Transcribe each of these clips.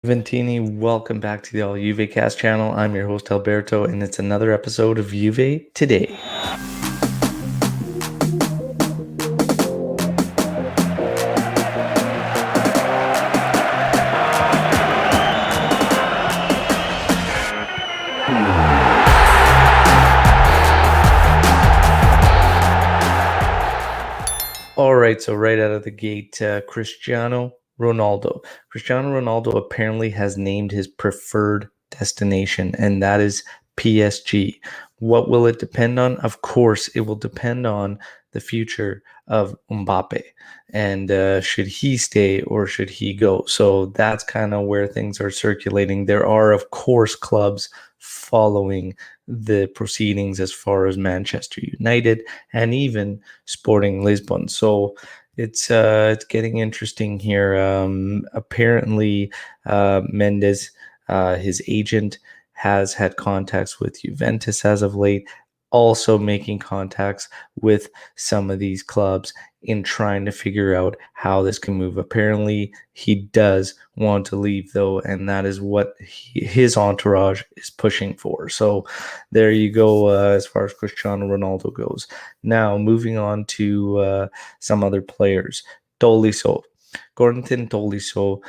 Juventini, welcome back to the All Juve Cast channel. I'm your host Alberto, and it's another episode of Juve Today. All right, so right out of the gate, Cristiano Ronaldo. Cristiano Ronaldo apparently has named his preferred destination, and that is PSG. What will it depend on? Of course, it will depend on the future of Mbappe and should he stay or should he go? So that's kind of where things are circulating. There are, of course, clubs following the proceedings as far as Manchester United and even Sporting Lisbon. So it's getting interesting here. Apparently, Mendes, his agent, has had contacts with Juventus as of late, also making contacts with some of these clubs in trying to figure out how this can move. Apparently, he does want to leave, though, and that is what his entourage is pushing for. So there you go, as far as Cristiano Ronaldo goes. Now, moving on to some other players. Tolisso. Gordon Tolisso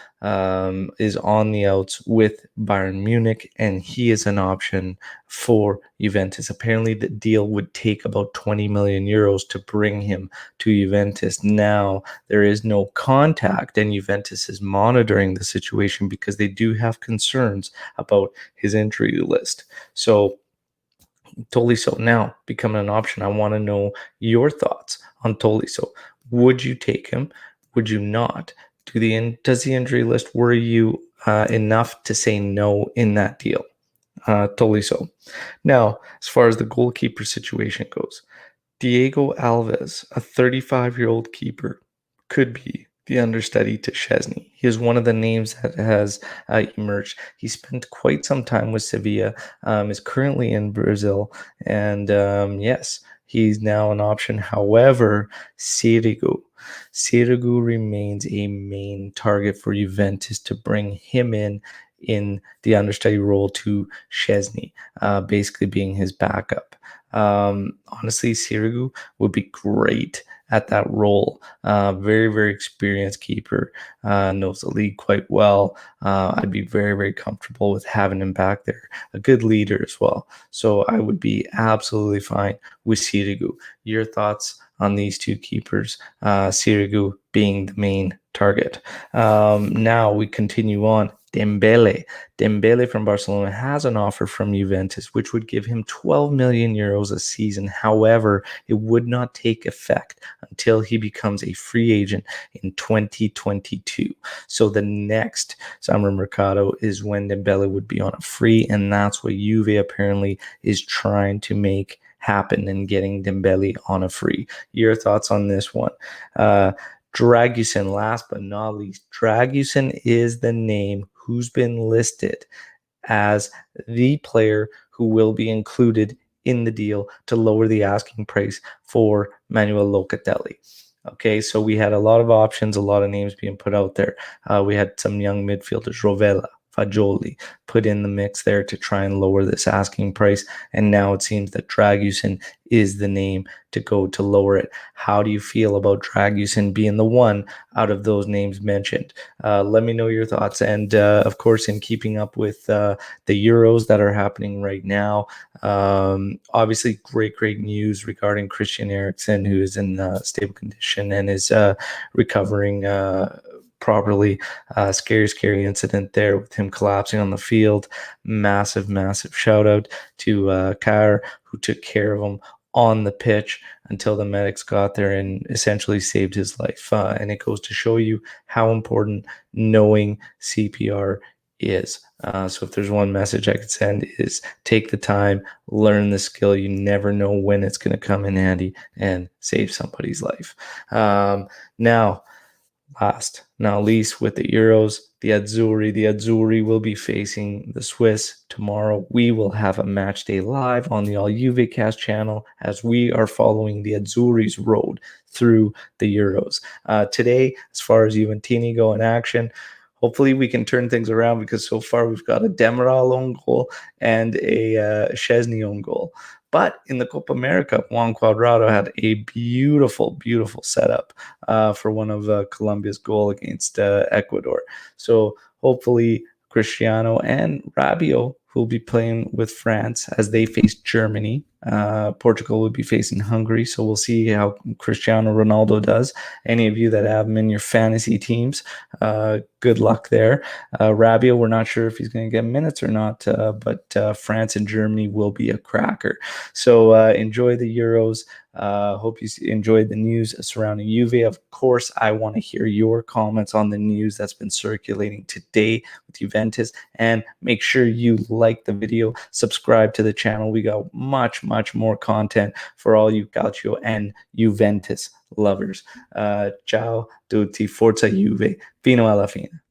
is on the outs with Bayern Munich, and he is an option for Juventus. Apparently, the deal would take about 20 million euros to bring him to Juventus. Now, there is no contact, and Juventus is monitoring the situation because they do have concerns about his injury list. So, Tolisso now becoming an option. I want to know your thoughts on Tolisso. Would you take him? Would you not? Does the injury list worry you enough to say no in that deal? Tolisso. Now, as far as the goalkeeper situation goes, Diego Alves, a 35-year-old keeper, could be the understudy to Szczesny. He is one of the names that has emerged. He spent quite some time with Sevilla, is currently in Brazil, and yes, he's now an option. However, Sirigu remains a main target for Juventus to bring him in the understudy role to Szczesny, basically being his backup. Honestly, Sirigu would be great at that role. Very, very experienced keeper, knows the league quite well. I'd be very, very comfortable with having him back there. A good leader as well. So I would be absolutely fine with Sirigu. Your thoughts on these two keepers, Sirigu being the main target. Now we continue on. Dembele from Barcelona has an offer from Juventus, which would give him 12 million euros a season. However, it would not take effect until he becomes a free agent in 2022. So the next summer mercado is when Dembele would be on a free, and that's what Juve apparently is trying to make happen and getting Dembele on a free. Your thoughts on this one? Dragusin, last but not least, Dragusin is the name who's been listed as the player who will be included in the deal to lower the asking price for Manuel Locatelli. Okay, so we had a lot of options, a lot of names being put out there. We had some young midfielders, Rovella, Fagioli, put in the mix there to try and lower this asking price. And now it seems that Dragusin is the name to go to lower it. How do you feel about Dragusin being the one out of those names mentioned? Let me know your thoughts. And of course, in keeping up with the Euros that are happening right now, obviously great news regarding Christian Eriksen, who is in stable condition and is recovering properly. Scary incident there with him collapsing on the field. Massive shout out to Kair, who took care of him on the pitch until the medics got there and essentially saved his life. And it goes to show you how important knowing CPR is. So if there's one message I could send is take the time, learn the skill. You never know when it's going to come in handy and save somebody's life. Now, last, not least, with the Euros, the Azzurri will be facing the Swiss tomorrow. We will have a match day live on the All Juve Cast channel as we are following the Azzurri's road through the Euros. Today, as far as Juventini go in action, hopefully we can turn things around because so far we've got a Demiral own goal and a Chesney own goal. But in the Copa America, Juan Cuadrado had a beautiful, beautiful setup for one of Colombia's goal against Ecuador. So hopefully Cristiano and Rabiot, who will be playing with France as they face Germany. Portugal will be facing Hungary, so we'll see how Cristiano Ronaldo does. Any of you that have him in your fantasy teams, good luck there. Rabiot, we're not sure if he's going to get minutes or not, but France and Germany will be a cracker. So enjoy the Euros. Hope you enjoyed the news surrounding Juve. Of course, I want to hear your comments on the news that's been circulating today with Juventus. And make sure you like the video, subscribe to the channel. We got much, much more content for all you Calcio and Juventus lovers. Ciao tutti, forza Juve, fino alla fine.